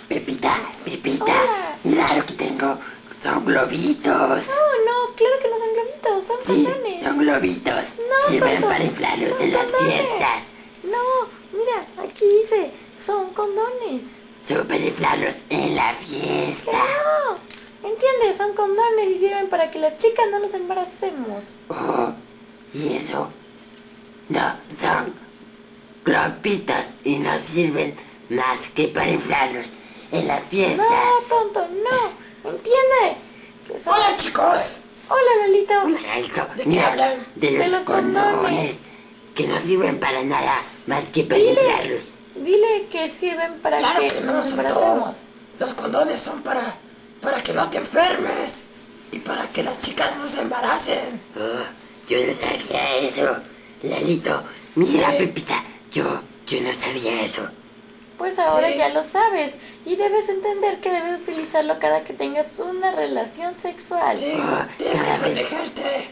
Pepita, Hola. mira lo que tengo. Son globitos. No, claro que no son globitos, son Sí, condones. son globitos. No, Sirven tonto, para inflarlos son en las condones. fiestas. No, mira, aquí dice, son condones. Son para inflarlos en la fiesta. No, entiendes, son condones y sirven para que las chicas no nos embaracemos. Oh, ¿y eso? No, son globitos y no sirven más que para inflarlos en las fiestas. No, tonto, no, entiende. Que son... Hola, chicos. Hola, Lolito. Alto, ¿De qué mira, hablan? de los, De los condones. que no sirven para nada más que para Dile, inflarlos. dile que sirven para Claro que que no no, nos tonto. embaracemos. Los condones son para que no te enfermes y para que las chicas no se embaracen. Oh, yo no sabía eso. Lalito, mira, Sí. Pepita, yo no sabía eso. Pues ahora Sí. ya lo sabes y debes entender que debes utilizarlo cada que tengas una relación sexual. Sí, Ah, tienes que cada vez. protegerte.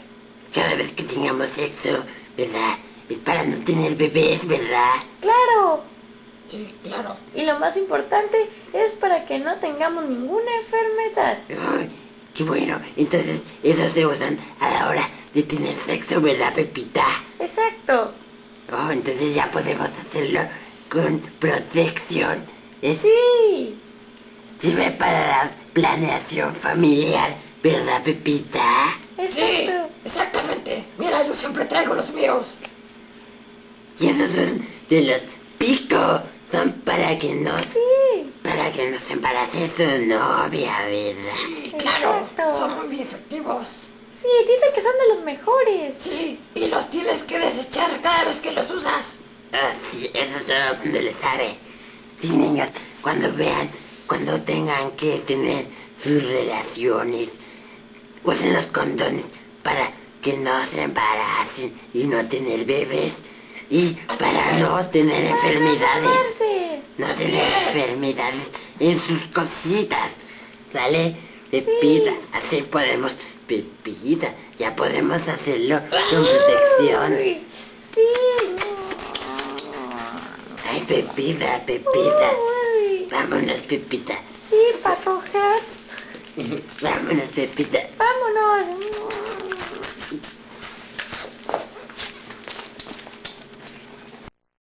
Cada vez que tengamos sexo, ¿verdad? Es para no tener bebés, ¿verdad? Claro. Sí, claro. Y lo más importante es para que no tengamos ninguna enfermedad. Ay, qué bueno. Entonces, esos se usan a la hora de tener sexo, ¿verdad, Pepita? Exacto. Oh, entonces ya podemos hacerlo con protección. Sí. Sirve para la planeación familiar, ¿verdad, Pepita? Sí, Exacto. exactamente. Mira, yo siempre traigo los míos. Y esos son de los picos. Son para que no se embarace su novia, ¿verdad? Sí, claro. Exacto. Son muy efectivos. Sí, dicen que son de los mejores. Sí, y los tienes que desechar cada vez que los usas. Ah, sí, eso todo el mundo le sabe. Sí, niños, cuando tengan que tener sus relaciones, usen los condones para que no se embaracen y no tener bebés. Y para no tener enfermedades. Amarse. No Así tener es. enfermedades en sus cositas. ¿Sale? Pepita, así podemos. Pepita, ya podemos hacerlo con protección. Uy, sí. Ay, Pepita. Uy. Vámonos, Pepita. Sí, Paco Hertz. Vámonos, Pepita. Vámonos.